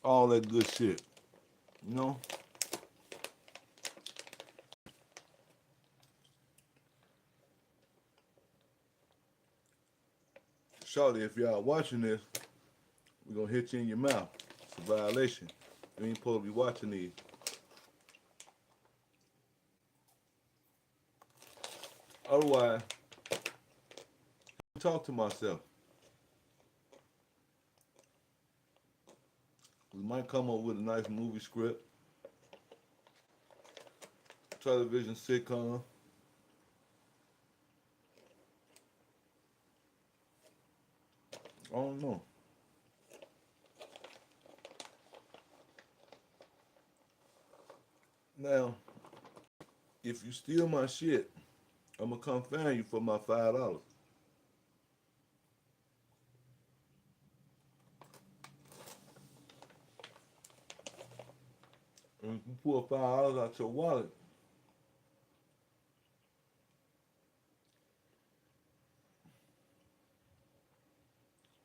all that good shit. You know? Shorty, if y'all watching this, we're gonna hit you in your mouth. It's a violation. You ain't supposed to be watching these. Otherwise, I talk to myself. We might come up with a nice movie script, television sitcom. I don't know. Now, if you steal my shit, I'm gonna come find you for my $5. And if you pull $5 out your wallet,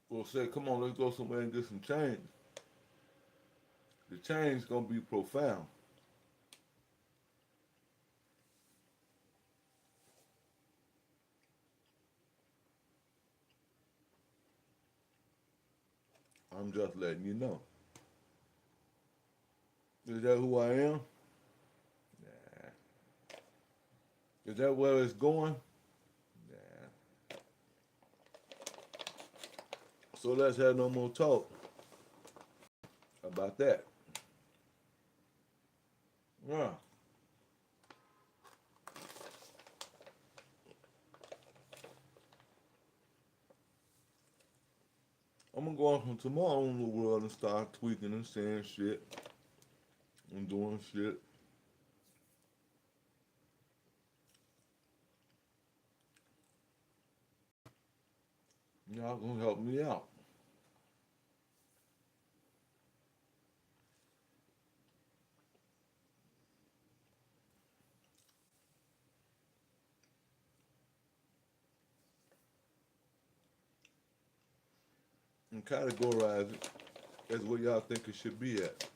we'll say, come on, let's go somewhere and get some change. The change gonna be profound. I'm just letting you know. Is that who I am? Nah. Is that where it's going? Nah. So let's have no more talk about that. Yeah. I'm gonna go off from tomorrow in the world and start tweaking and saying shit and doing shit. Y'all gonna help me out. And categorize it as where y'all think it should be at.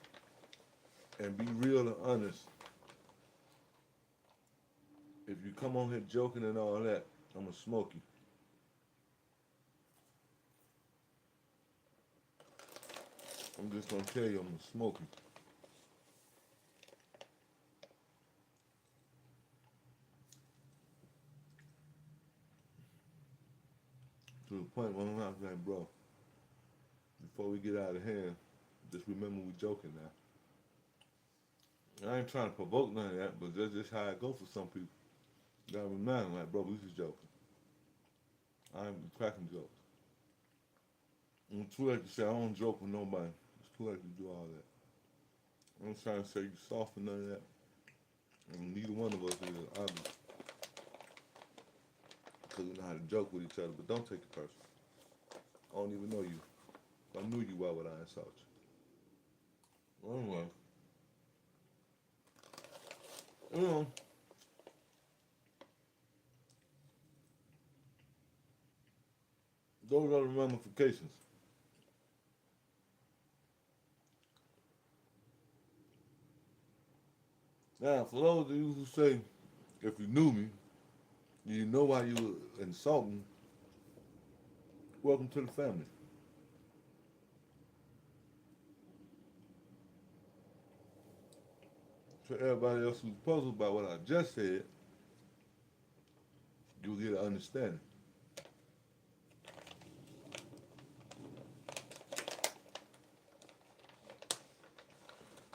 And be real and honest. If you come on here joking and all that, I'm gonna smoke you. I'm just gonna tell you I'm gonna smoke you. To the point where I'm not like, bro, before we get out of hand, just remember we joking now. I ain't trying to provoke none of that, but that's just how it go for some people. You gotta remind them, like, bro, we just joking. I ain't cracking jokes. And it's too late to say I don't joke with nobody. It's too late to do all that. I'm not trying to say you soft or none of that. And neither one of us is, obviously. Because we know how to joke with each other, but don't take it personal. I don't even know you. If I knew you, why would I insult you? Well, anyway, you know, those are the ramifications. Now, for those of you who say, if you knew me, you know why you were insulting, welcome to the family. For everybody else who's puzzled by what I just said, you'll get an understanding.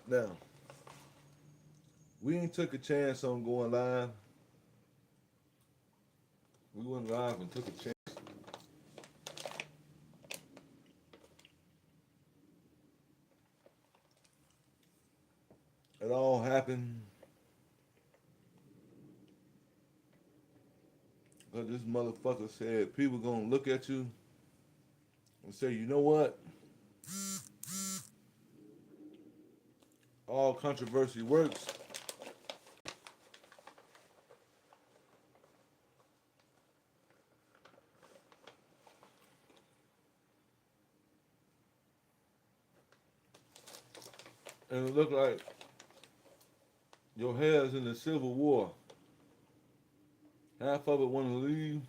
Now, we ain't took a chance on going live. We went live and took a chance. It all happened because this motherfucker said people gonna look at you and say, you know what? All controversy works. And it look like your hair's in the Civil War. Half of it want to leave,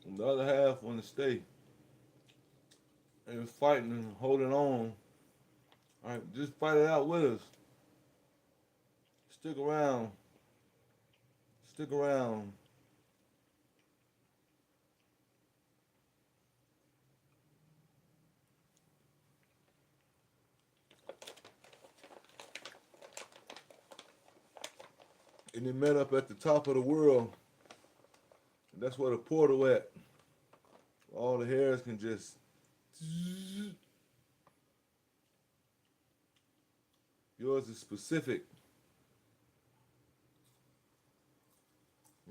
and the other half want to stay. And it's fighting and holding on. All right, just fight it out with us. Stick around. Stick around. And they met up at the top of the world. And that's where the portal at. All the hairs can just. Yours is specific.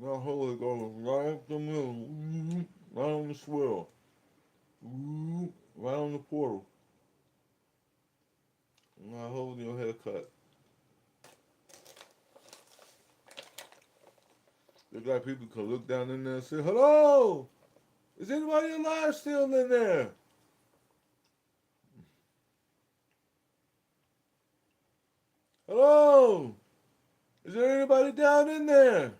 My hole goes right up the middle, right on the swirl, right on the portal. My hole in your haircut. Look like people can look down in there and say, "Hello, is anybody alive still in there?" "Hello, is there anybody down in there?"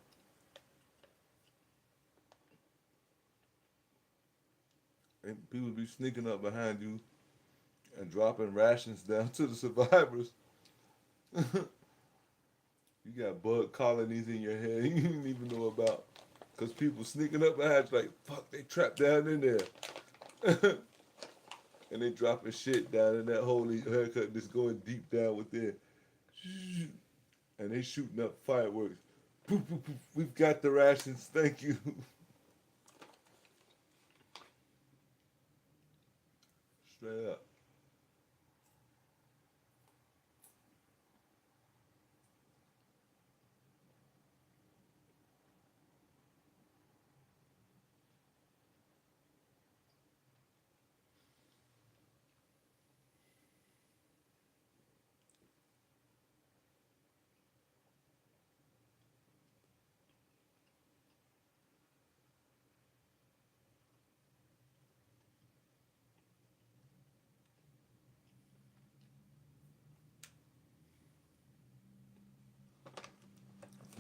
And people be sneaking up behind you and dropping rations down to the survivors. You got bug colonies in your hair you didn't even know about. Because people sneaking up behind you like, fuck, they trapped down in there. And they dropping shit down in that hole in your haircut that's going deep down within. And they shooting up fireworks. Poof, poof, poof. We've got the rations, thank you. Straight up.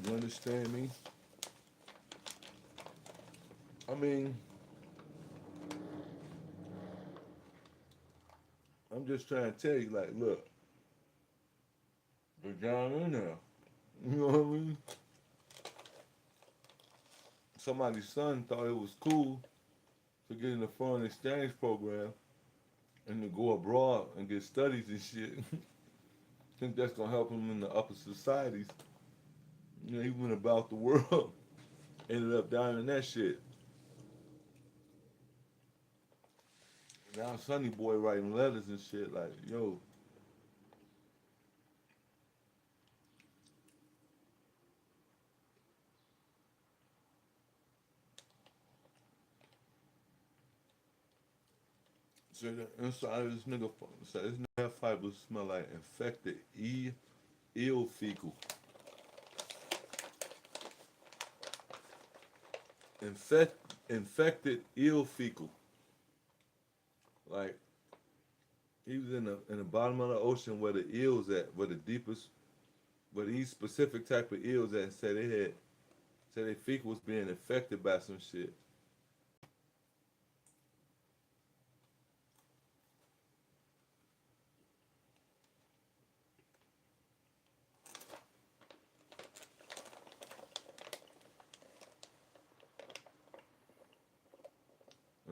You understand me? I mean, I'm just trying to tell you, like, look, they're down in there. You know what I mean? Somebody's son thought it was cool to get in the foreign exchange program and to go abroad and get studies and shit. Think that's gonna help him in the upper societies. You know, he went about the world, ended up down in that shit. Now Sonny Boy writing letters and shit like, yo, so the inside of this nigga, so his hair fibers smell like infected eel fecal. Infected eel fecal. Like he was in the bottom of the ocean where the eels at, where the deepest, where these specific type of eels at, and said their fecal was being infected by some shit.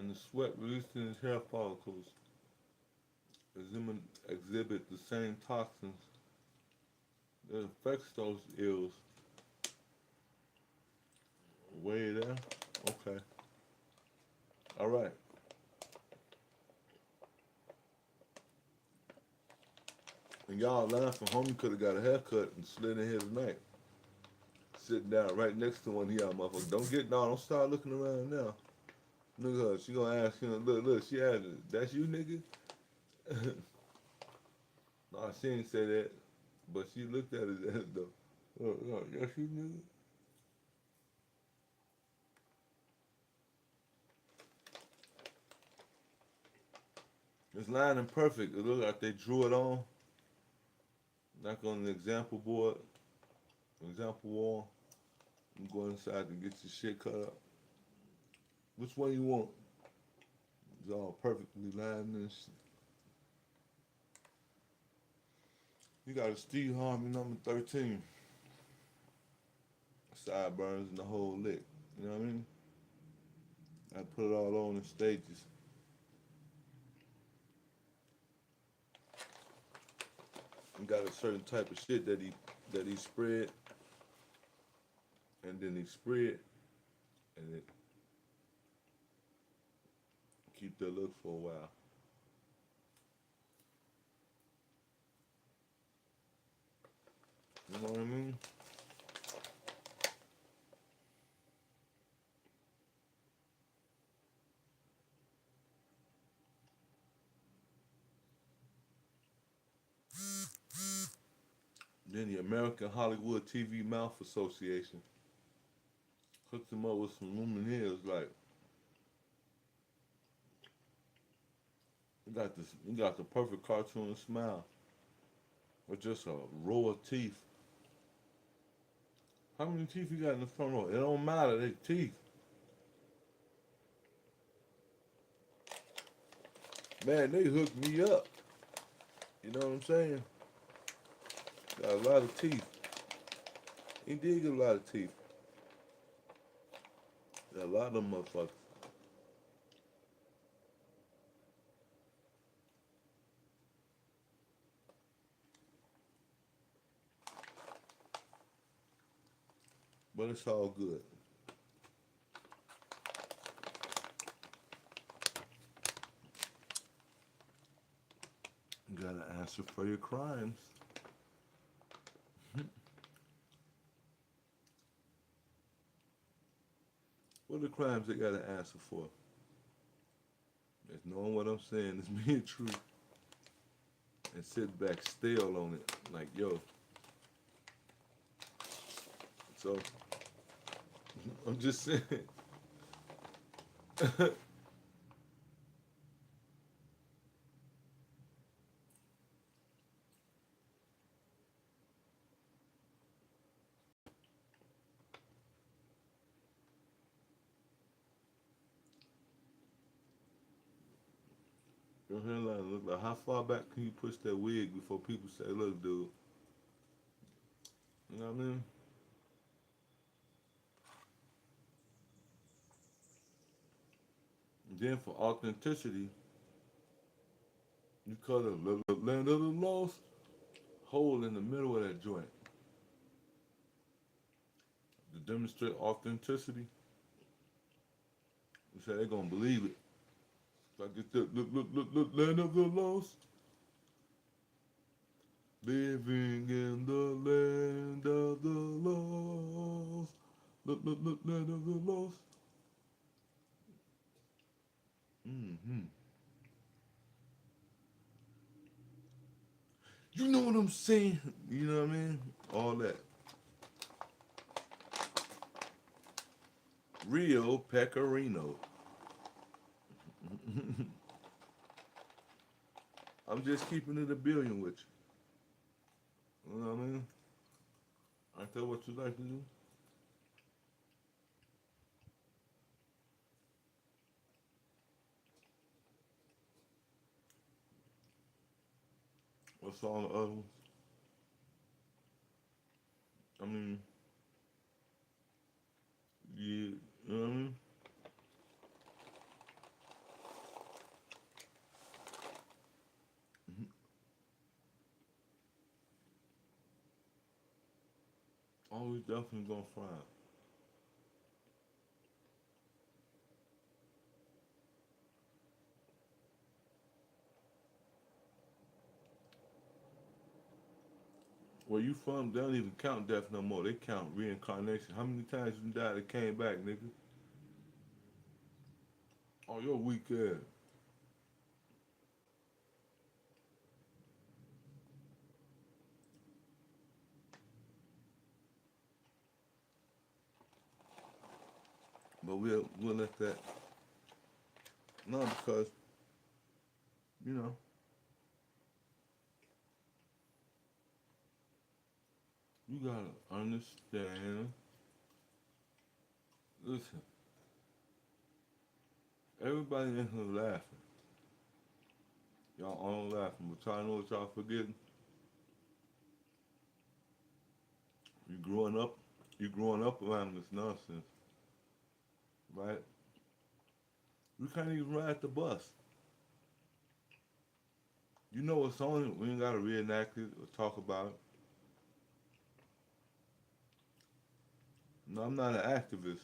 And the sweat released in his hair follicles exhibit the same toxins that affects those eels. Way there? Okay. All right. And y'all laughing, homie could have got a haircut and slid in here tonight. Sitting down right next to one of y'all motherfuckers. Don't get down, don't start looking around now. Look at her, she gonna ask him, look, she had it. That's you, nigga? Nah, she ain't say that. But she looked at his ass though. That's you, nigga? It's lining perfect. It looked like they drew it on. like on the example board, example wall. You go inside to get your shit cut up. Which one you want? It's all perfectly lined and shit. You got a Steve Harvey number 13. Sideburns and the whole lick. You know what I mean? I put it all on in stages. He got a certain type of shit that he spread, and then he spread, and it keep that look for a while. You know what I mean? Then the American Hollywood TV Mouth Association hooked him up with some lumineers. Like, he got the perfect cartoon smile with just a row of teeth. How many teeth you got in the front row? It don't matter, they teeth. Man, they hooked me up. You know what I'm saying? Got a lot of teeth. He did get a lot of teeth. Got a lot of them motherfuckers. But it's all good. You gotta answer for your crimes. What are the crimes they gotta answer for? It's knowing what I'm saying is being true. And sitting back still on it. Like, yo. So, I'm just saying. Your hairline look like, how far back can you push that wig before people say, look, dude? You know what I mean? And then for authenticity, you cut a little land of the lost hole in the middle of that joint. To demonstrate authenticity, you say they're gonna believe it. So I get the look, land of the lost. Living in the land of the lost. Look, land of the lost. Mm-hmm. You know what I'm saying? You know what I mean? All that. Rio Pecorino. I'm just keeping it a billion with you. You know what I mean? Ain't that what you like to do? What's all the other ones? I mean, yeah, you know what I mean? Always definitely gonna find. Where you from, they don't even count death no more. They count reincarnation. How many times you died and came back, nigga? Oh, you're weak ass. But we'll let that. No, because you know You gotta understand. Listen, everybody in here laughing. Y'all all laughing, but y'all know what y'all forgetting? You growing up, you growing up around this nonsense, right? You can't even ride the bus. You know what's on it. We ain't gotta reenact it or talk about it. No, I'm not an activist.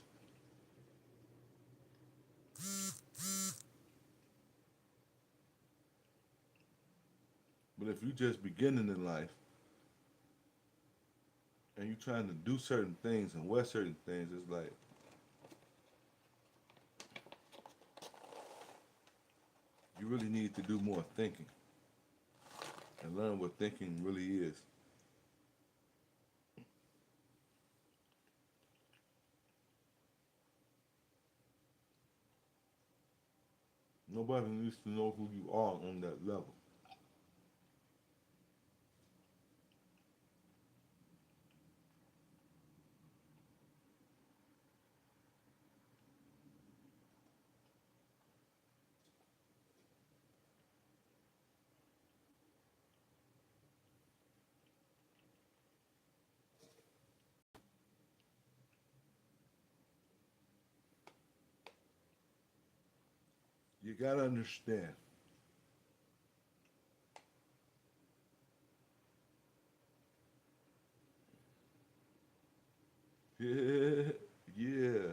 But if you just beginning in life and you trying to do certain things and wear certain things, it's like you really need to do more thinking and learn what thinking really is. Nobody needs to know who you are on that level. You gotta understand. Yeah, yeah.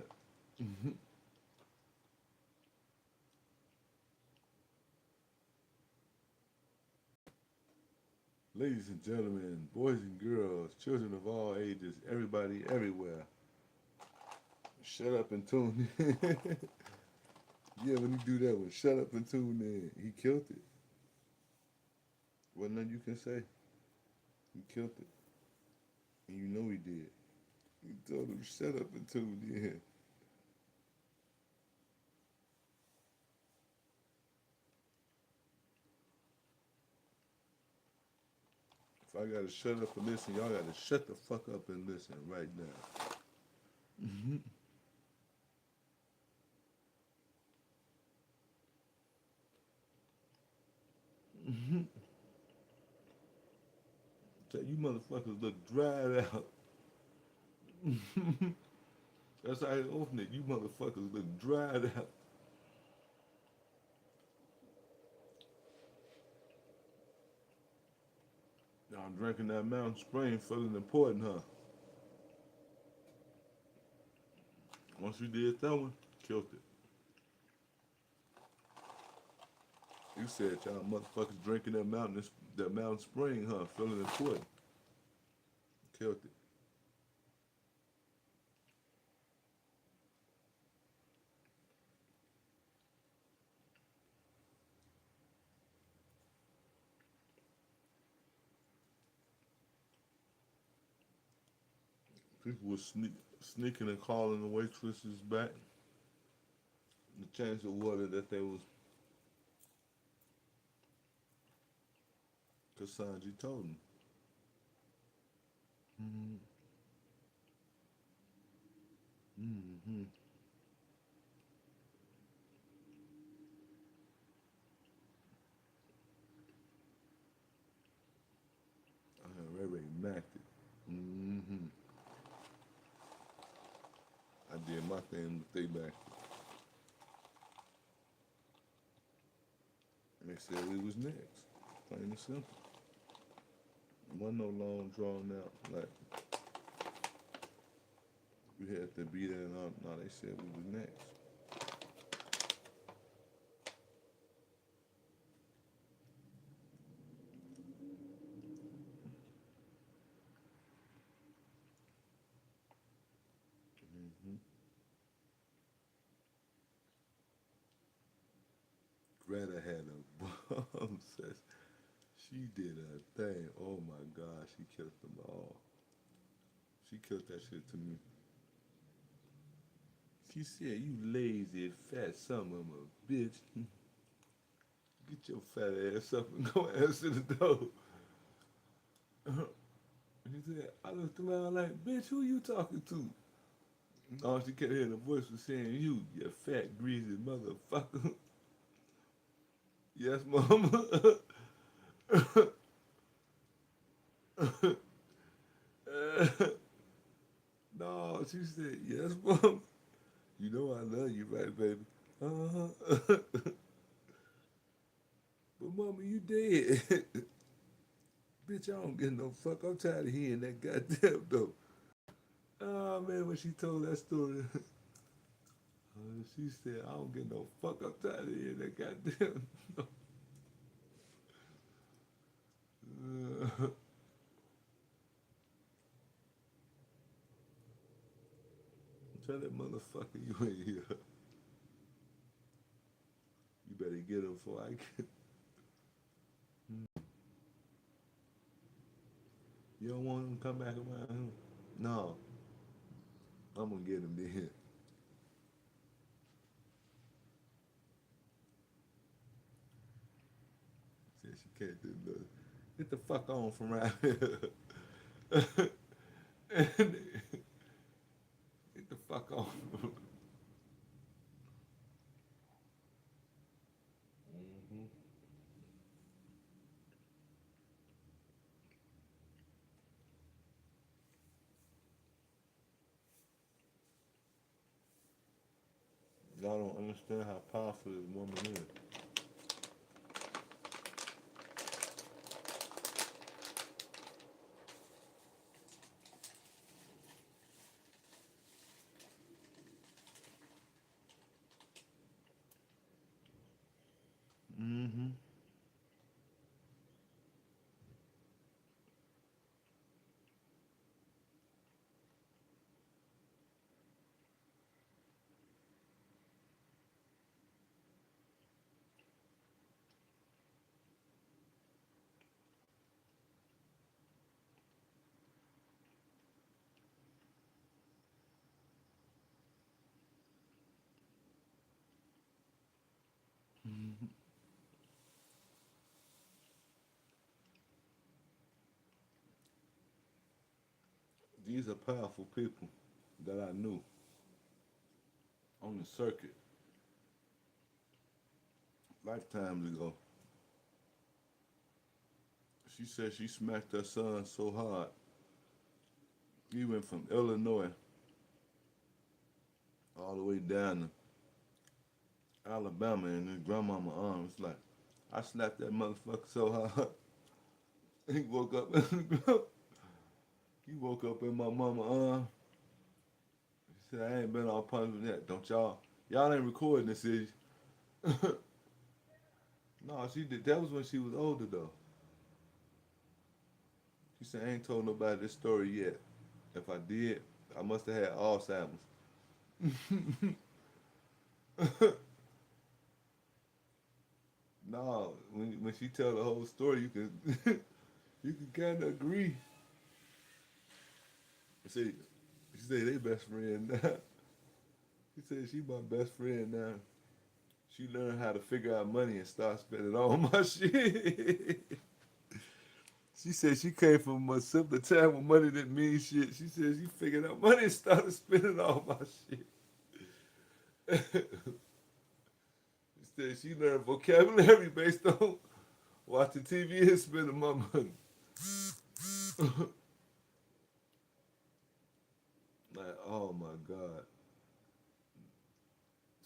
Ladies and gentlemen, boys and girls, children of all ages, everybody, everywhere. Shut up and tune in. Yeah, when you do that one, shut up and tune in. He killed it. What nothing you can say. He killed it. And you know he did. He told him, shut up and tune in. If I gotta shut up and listen, y'all gotta shut the fuck up and listen right now. So you motherfuckers look dried out. That's how I open it. You motherfuckers look dried out. Y'all drinking that Mountain Spring, feeling important, huh? Once you did that one, killed it. You said y'all motherfuckers drinking that Mountain Spring, huh? Feeling important. Killed it. People were sneaking and calling the waitresses back to change the water that they was. Kasanji told them. Mm-hmm. Mm-hmm. I had Ray Ray macked it. Mm-hmm. I did my thing, but they macked it. And they said we was next. Plain and simple. It wasn't no long drawn out. Like we had to be there and all. No, they said we was next. Mm-hmm. Greta had a bomb session. She did a thing. Oh my God, she killed them all. She killed that shit to me. She said, "You lazy fat son of a bitch. Get your fat ass up and go answer the door." She said, I looked around like, bitch, who you talking to? All she kept hearing the voice was saying, you fat, greasy motherfucker. Yes, mama. No, she said, yes, mama. You know I love you, right, baby? Uh-huh. But mama, you dead. Bitch, I don't get no fuck. I'm tired of hearing that goddamn though. Oh man, when she told that story, she said, I don't get no fuck. I'm tired of hearing that goddamn. Tell that motherfucker you ain't here. You better get him before I get. You don't want him to come back around him? No, I'm gonna get him then. Said she can't do nothing. Get the fuck on from around here. Get the fuck on. Mhm. Y'all don't understand how powerful this woman is. Mm-hmm. Mm-hmm. These are powerful people that I knew on the circuit lifetimes ago. She said she smacked her son so hard, he went from Illinois all the way down to Alabama in his grandmama arms. Like, I slapped that motherfucker so hard, he woke up. He woke up in my mama arm. He said, I ain't been on punishment yet. Don't y'all ain't recording this, is you? No, she did. That was when she was older though. She said, I ain't told nobody this story yet. If I did, I must have had Alzheimer's. No, when she tell the whole story, you can you can kind of agree. See, she said they best friend now. She said she my best friend now. She learned how to figure out money and start spending all my shit. She said she came from a simpler time when money didn't mean shit. She said she figured out money and started spending all my shit. She said she learned vocabulary based on watching TV and spending my money. Like, oh my God.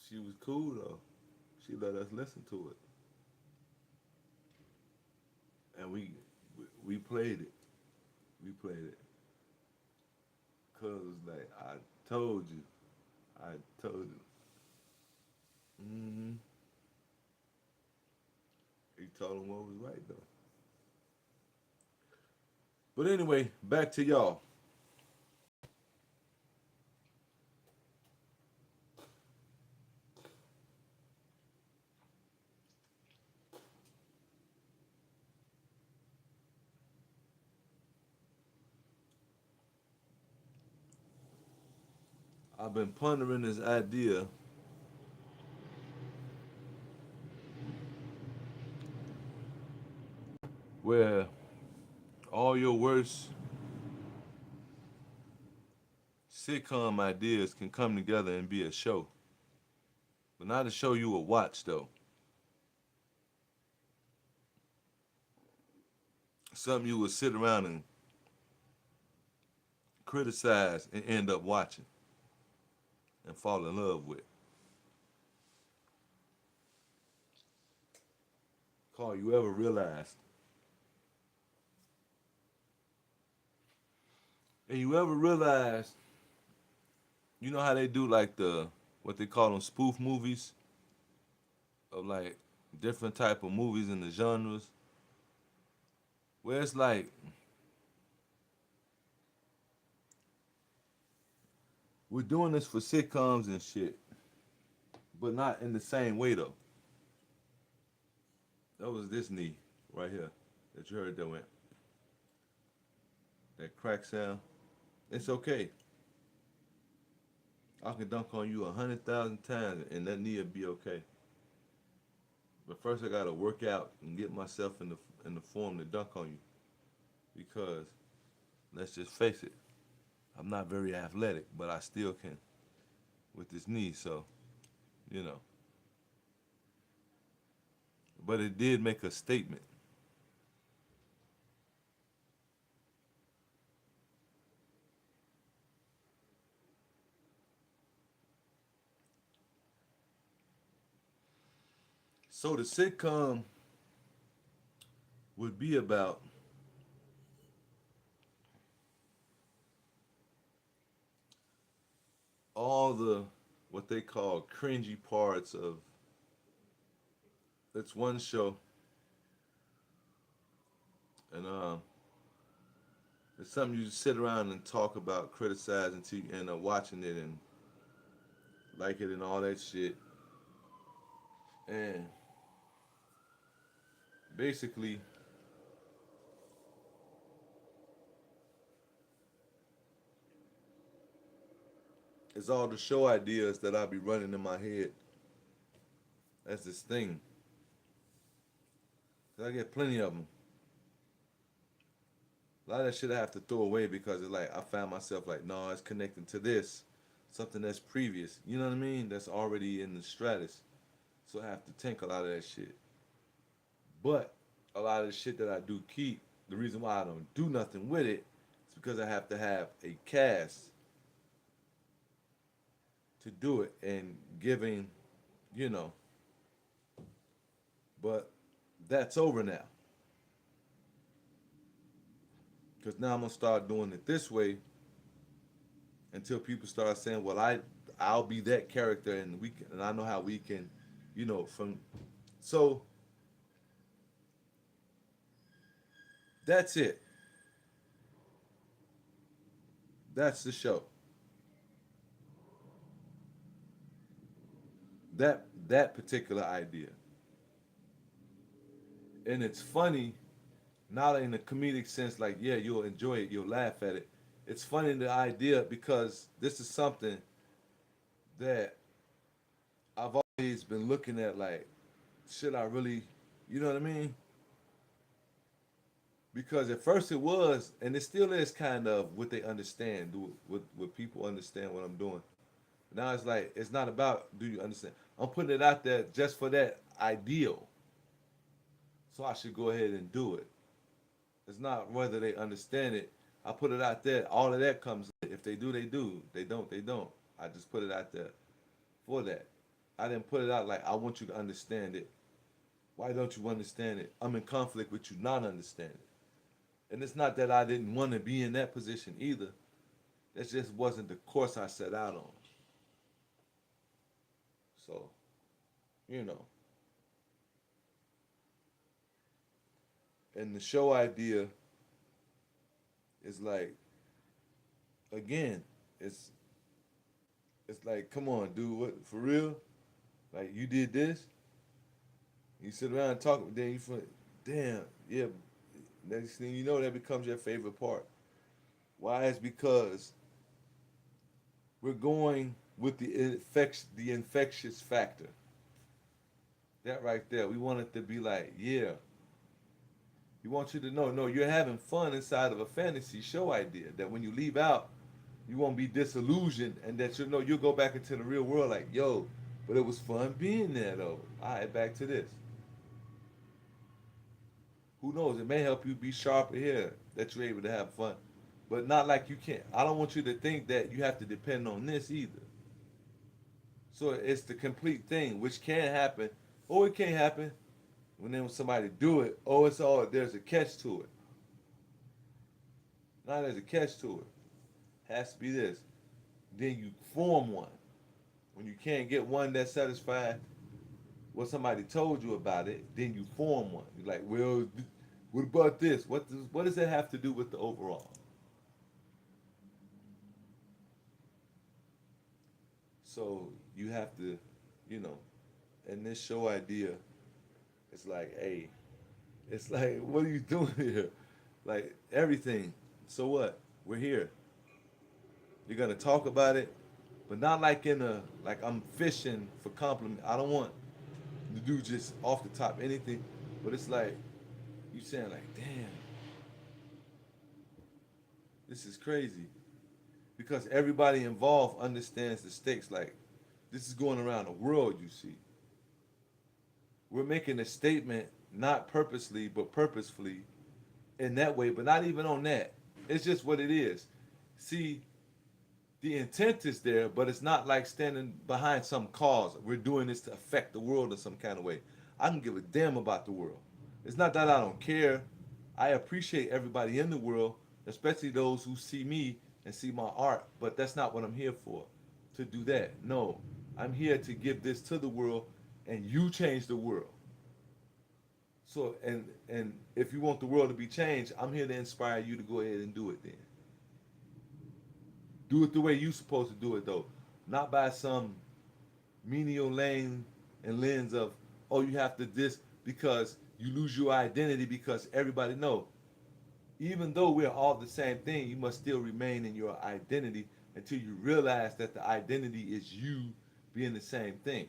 She was cool though. She let us listen to it. And we played it. We played it. Cause like I told you. I told you. Mm-hmm. He told him what was right though. But anyway, back to y'all. I've been pondering this idea where all your worst sitcom ideas can come together and be a show, but not a show you would watch though. Something you would sit around and criticize and end up watching and fall in love with. Carl, you ever realized? And you ever realize, you know how they do like the what they call them spoof movies of like different type of movies in the genres, where it's like we're doing this for sitcoms and shit, but not in the same way though. That was this knee right here that you heard that went that crack sound. It's okay. I can dunk on you 100,000 times and that knee will be okay. But first I gotta work out and get myself in the form to dunk on you. Because let's just face it, I'm not very athletic, but I still can with this knee, so you know. But it did make a statement. So the sitcom would be about all the what they call cringy parts of it's one show, and it's something you sit around and talk about, criticize until you end up watching it and like it and all that shit. And basically, it's all the show ideas that I be running in my head. That's this thing. 'Cause I get plenty of them. A lot of that shit I have to throw away because it's like I found myself like, no, it's connecting to this, something that's previous. You know what I mean? That's already in the stratus. So I have to tank a lot of that shit. But a lot of the shit that I do keep, the reason why I don't do nothing with it is because I have to have a cast to do it and giving, you know. But that's over now. Because now I'm gonna start doing it this way until people start saying, "Well, I'll be that character, and we can, and I know how we can, you know." From so that's it. That's the show. That particular idea, and it's funny, not in a comedic sense. Like, yeah, you'll enjoy it, you'll laugh at it. It's funny the idea because this is something that I've always been looking at. Like, should I really, you know what I mean? Because at first it was, and it still is kind of what they understand. Do what people understand what I'm doing. Now it's like it's not about do you understand. I'm putting it out there just for that ideal, so I should go ahead and do it. It's not whether they understand it. I put it out there. All of that comes. If they do, they do. They don't, they don't. I just put it out there for that. I didn't put it out like I want you to understand it. Why don't you understand it? I'm in conflict with you not understanding. And it's not that I didn't want to be in that position either. That just wasn't the course I set out on. So, you know. And the show idea is like, again, it's it's like, come on, dude, what for real? Like you did this? You sit around and talk, then you feel, damn, yeah. Next thing you know, that becomes your favorite part. Why? It's because we're going with the infectious factor. That right there. We want it to be like, yeah. We want you to know, no, you're having fun inside of a fantasy show idea. That when you leave out, You won't be disillusioned, and that you know you'll go back into the real world like, yo, but it was fun being there though. All right, back to this. Who knows? It may help you be sharper here that you're able to have fun, but not like you can't. I don't want you to think that you have to depend on this either. So it's the complete thing, which can happen, or it can't happen. When then somebody do it, oh, it's all there's a catch to it. Now there's a catch to it. Has to be this. Then you form one. When you can't get one that satisfies what somebody told you about it, then you form one. You're like, well, what about this? What does that have to do with the overall? So you have to, you know, and this show idea, it's like, hey, it's like, what are you doing here? Like everything. So what? We're here. You're gonna talk about it, but not like in a like I'm fishing for compliment. I don't want to do just off the top anything, but it's like you saying like, damn, this is crazy because everybody involved understands the stakes. Like this is going around the world. You see, we're making a statement not purposely but purposefully in that way, but not even on that. It's just what it is. See, the intent is there, but it's not like standing behind some cause. We're doing this to affect the world in some kind of way. I don't give a damn about the world. It's not that I don't care. I appreciate everybody in the world, especially those who see me and see my art, but that's not what I'm here for, to do that. No, I'm here to give this to the world and you change the world. So and if you want the world to be changed, I'm here to inspire you to go ahead and do it then. Do it the way you supposed to do it though, not by some menial lane and lens of oh you have to this because you lose your identity because everybody know. Even though we're all the same thing, you must still remain in your identity until you realize that the identity is you being the same thing.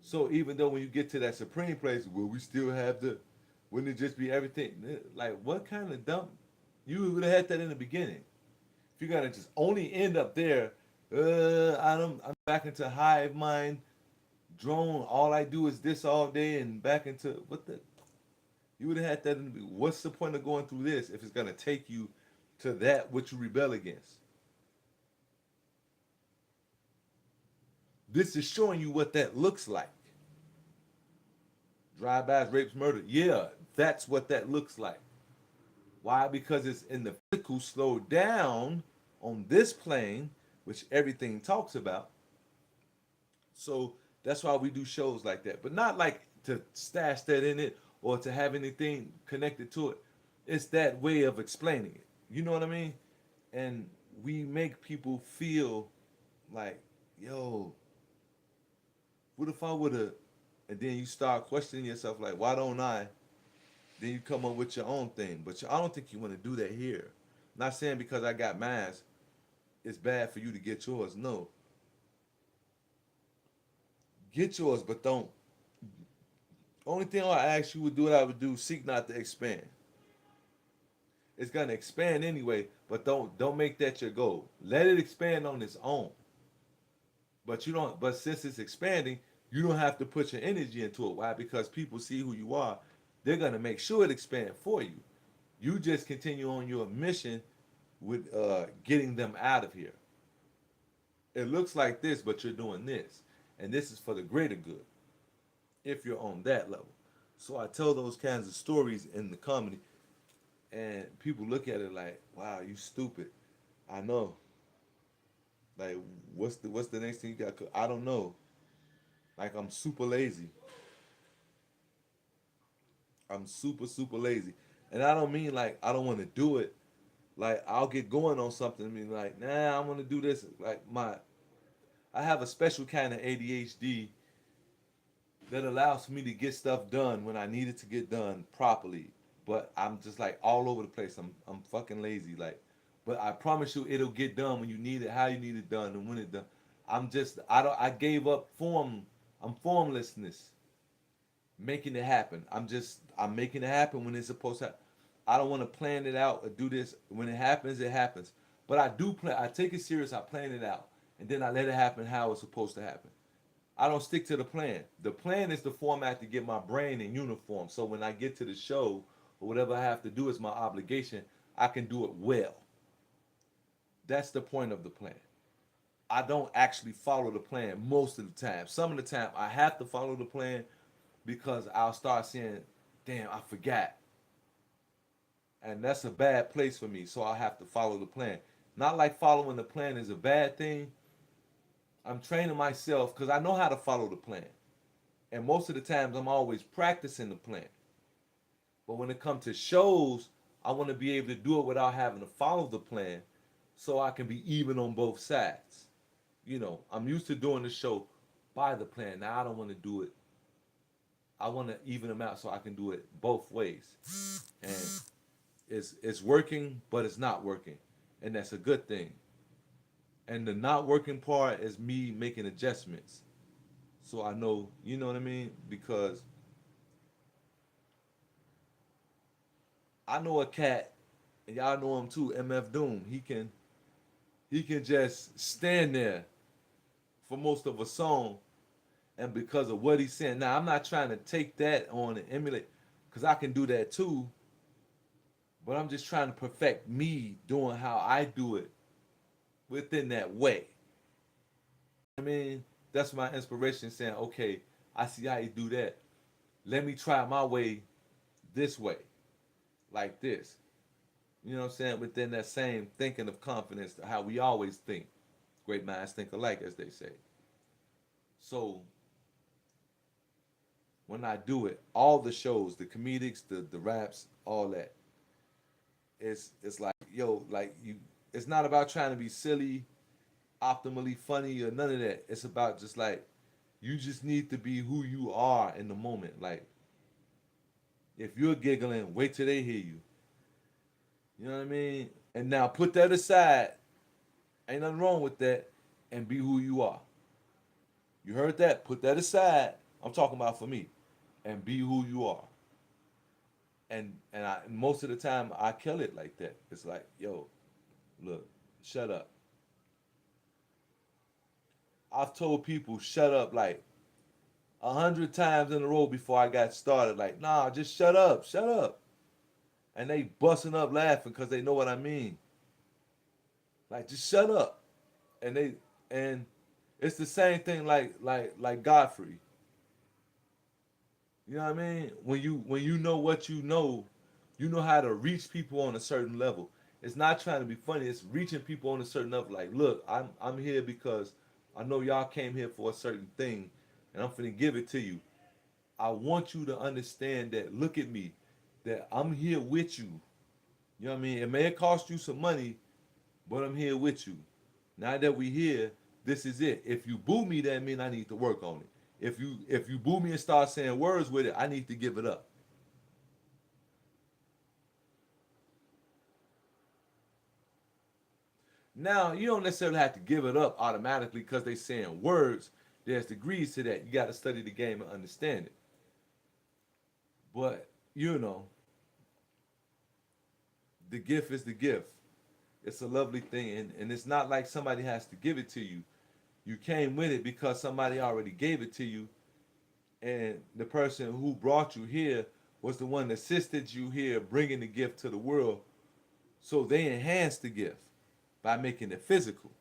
So even though when you get to that supreme place, will we still have the? Wouldn't it just be everything? Like what kind of dump? You would have had that in the beginning. If you're gonna just only end up there, I'm back into hive mind, drone. All I do is this all day, and back into what the? You would have had that in the beginning. What's the point of going through this if it's gonna take you to that which you rebel against? This is showing you what that looks like. Drive-bys, rapes, murder. Yeah, that's what that looks like. Why? Because it's in the physical slowed down on this plane, which everything talks about. So that's why we do shows like that. But not like to stash that in it or to have anything connected to it. It's that way of explaining it. You know what I mean? And we make people feel like, yo, what if I would have, and then you start questioning yourself like, why don't I? Then you come up with your own thing. But I don't think you want to do that here. Not saying because I got mine, it's bad for you to get yours. No, get yours, but don't. Only thing I ask you would do what I would do: seek not to expand. It's gonna expand anyway, but don't make that your goal. Let it expand on its own. But you don't. But since it's expanding, you don't have to put your energy into it. Why? Because people see who you are. They're gonna make sure it expands for you. You just continue on your mission with getting them out of here. It looks like this, but you're doing this, and this is for the greater good. If you're on that level, so I tell those kinds of stories in the comedy, and people look at it like, "Wow, you stupid." I know. Like, what's the next thing you got? I don't know. Like, I'm super lazy. I'm super lazy, and I don't mean like I don't want to do it. Like I'll get going on something and be like, nah, I want to do this. Like I have a special kind of ADHD that allows me to get stuff done when I need it to get done properly. But I'm just like all over the place. I'm fucking lazy. Like, but I promise you, it'll get done when you need it, how you need it done, and when it done. I gave up form. I'm formlessness, making it happen. I'm making it happen when it's supposed to. I don't want to plan it out or do this. When it happens, it happens. But I do plan. I take it serious. I plan it out, and then I let it happen how it's supposed to happen. I don't stick to the plan. The plan is the format to get my brain in uniform. So when I get to the show or whatever I have to do is my obligation, I can do it well. That's the point of the plan. I don't actually follow the plan most of the time. Some of the time I have to follow the plan because I'll start saying, damn, I forgot. And that's a bad place for me. So I have to follow the plan. Not like following the plan is a bad thing. I'm training myself because I know how to follow the plan. And most of the times I'm always practicing the plan. But when it comes to shows, I want to be able to do it without having to follow the plan so I can be even on both sides. I'm used to doing the show by the plan. Now I don't want to do it. I want to even them out so I can do it both ways. And it's working, but it's not working. And that's a good thing. And the not working part is me making adjustments. So I know, you know what I mean? Because I know a cat, and y'all know him too, MF Doom. He can just stand there for most of a song, and because of what he's saying. Now I'm not trying to take that on and emulate, because I can do that too. But I'm just trying to perfect me doing how I do it within that way. I mean, that's my inspiration saying, okay, I see how you do that. Let me try my way this way, like this. You know what I'm saying? Within that same thinking of confidence, how we always think. Great minds think alike, as they say. So when I do it, all the shows, the comedics, the raps, all that, it's like, yo, like you, it's not about trying to be silly, optimally funny or none of that. It's about just like you just need to be who you are in the moment. Like if you're giggling, wait till they hear you. You know what I mean? And now put that aside. Ain't nothing wrong with that. And be who you are. You heard that? Put that aside. I'm talking about for me. And be who you are. And most of the time I kill it like that. It's like, yo, look, shut up. I've told people shut up like 100 times in a row before I got started. Like, nah, just shut up. And they busting up laughing because they know what I mean. Like, just shut up. And it's the same thing like Godfrey. You know what I mean? When you know what you know how to reach people on a certain level. It's not trying to be funny. It's reaching people on a certain level. Like, look, I'm here because I know y'all came here for a certain thing, and I'm finna give it to you. I want you to understand that. Look at me, that I'm here with you. You know what I mean? It may cost you some money, but I'm here with you. Now that we here, this is it. If you boo me, that means I need to work on it. If you boo me and start saying words with it, I need to give it up. Now you don't necessarily have to give it up automatically because they saying words. There's degrees to that. You got to study the game and understand it. But the gift is the gift. It's a lovely thing, and it's not like somebody has to give it to you. You came with it because somebody already gave it to you, and the person who brought you here was the one that assisted you here bringing the gift to the world. So they enhanced the gift by making it physical.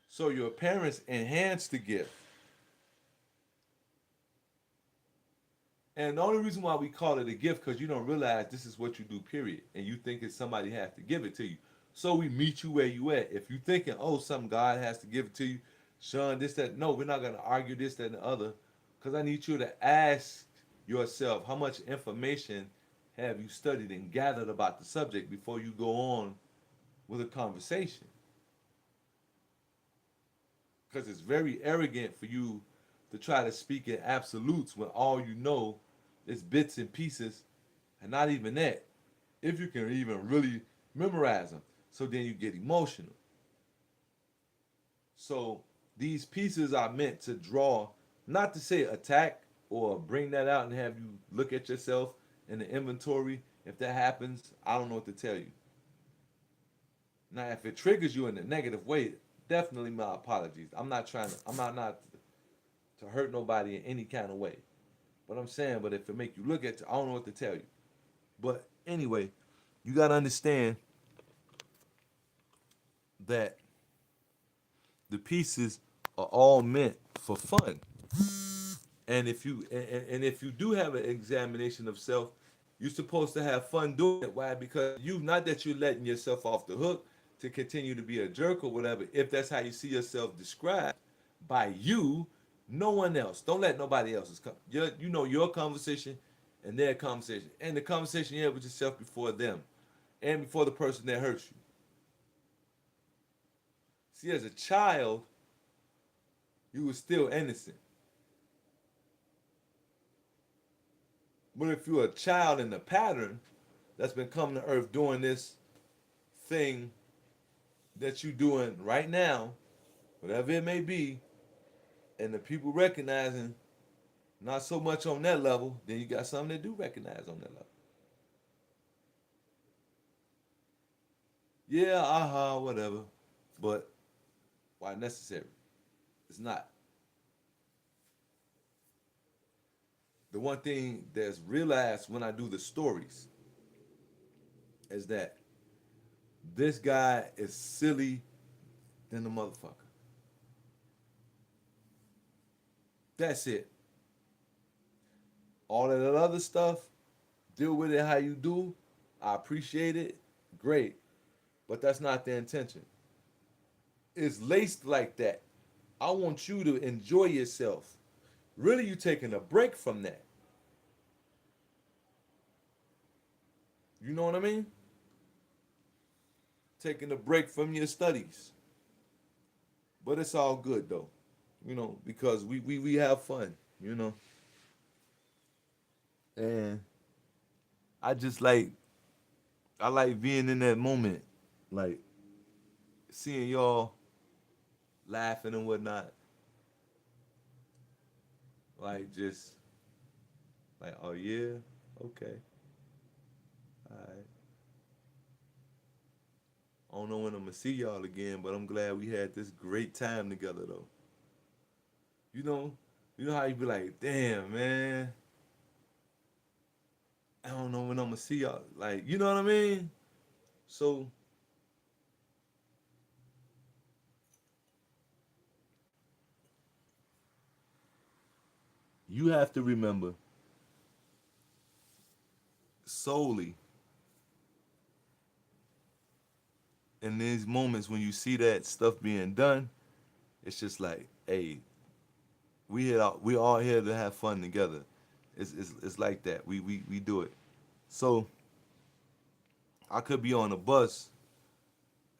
So your parents enhanced the gift. And the only reason why we call it a gift because you don't realize this is what you do, period. And you think it's somebody has to give it to you. So we meet you where you at. If you thinking, oh, some God has to give it to you, Sean, this, that. No, we're not gonna argue this, that, and the other. Because I need you to ask yourself how much information have you studied and gathered about the subject before you go on with a conversation. Because it's very arrogant for you to try to speak in absolutes when all you know is bits and pieces, and not even that. If you can even really memorize them, so then you get emotional. So these pieces are meant to draw, not to say attack or bring that out and have you look at yourself in the inventory If that happens, I don't know what to tell you. Now, if it triggers you in a negative way, definitely my apologies. I'm not to hurt nobody in any kind of way. But I'm saying, but if it make you look at, I don't know what to tell you. But anyway, you gotta understand that the pieces are all meant for fun. And if you do have an examination of self, you're supposed to have fun doing it. Why? Because you, not that you're letting yourself off the hook to continue to be a jerk or whatever. If that's how you see yourself described by you, no one else. Don't let nobody else's come. You know your conversation and their conversation, and the conversation you had with yourself before them, and before the person that hurts you. See, as a child, you were still innocent. But if you're a child in the pattern that's been coming to earth doing this thing that you're doing right now, whatever it may be, and the people recognizing not so much on that level, then you got some that do recognize on that level. Yeah, aha, whatever. But why necessary? It's not. The one thing that's realized when I do the stories is that this guy is silly than the motherfucker. That's it. All of that other stuff, deal with it how you do. I appreciate it. Great. But that's not the intention. It's laced like that. I want you to enjoy yourself. Really, you taking a break from that. You know what I mean? Taking a break from your studies. But it's all good though. Because we have fun, you know. And I just I like being in that moment. Like seeing y'all laughing and whatnot. Like just like, oh yeah, okay. All right. I don't know when I'm gonna see y'all again, but I'm glad we had this great time together though. You know, you know how you be like, damn man, I don't know when I'm gonna see y'all. Like, you know what I mean? So you have to remember solely in these moments when you see that stuff being done, it's just like, hey, we all here to have fun together. It's like that. We do it. So I could be on a bus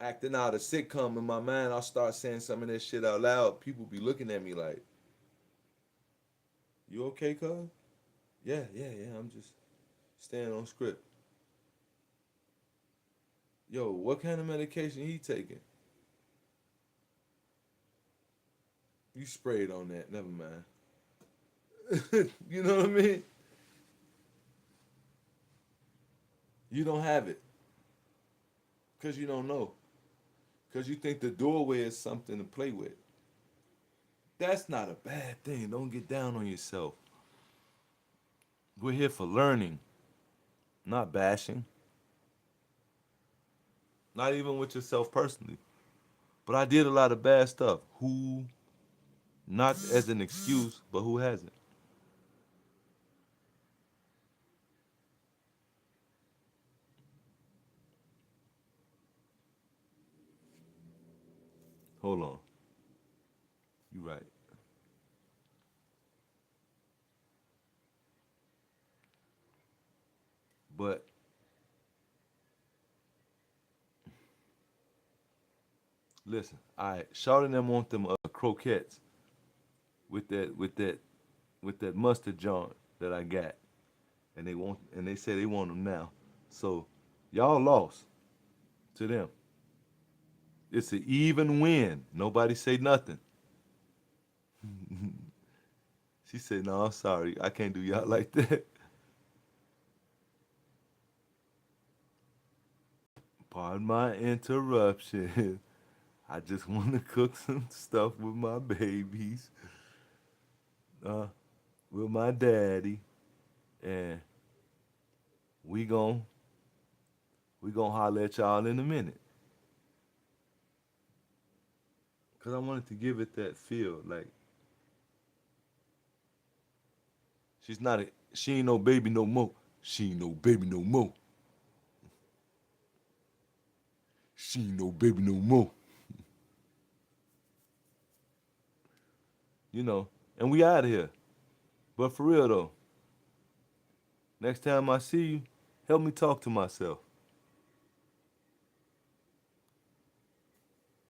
acting out a sitcom in my mind. I'll start saying some of this shit out loud. People be looking at me like, "You okay, cuz?" Yeah, yeah, yeah. I'm just staying on script. Yo, what kind of medication he taking? You sprayed on that. Never mind. You know what I mean? You don't have it because you don't know. Because you think the doorway is something to play with. That's not a bad thing. Don't get down on yourself. We're here for learning, not bashing. Not even with yourself personally. But I did a lot of bad stuff. Who, not as an excuse, but who hasn't? Hold on. You right. But listen, I Shawty them want them croquettes with that mustard joint that I got, and they say they want them now. So y'all lost to them. It's an even win. Nobody say nothing. She said, "No, I'm sorry, I can't do y'all like that." Pardon my interruption. I just want to cook some stuff with my babies, uh, with my daddy, and we gon' we gon' holler at y'all in a minute. Cause I wanted to give it that feel, like she ain't no baby no more. She ain't no baby no more. She ain't no baby no more. You know, and we out of here. But for real though, next time I see you, help me talk to myself.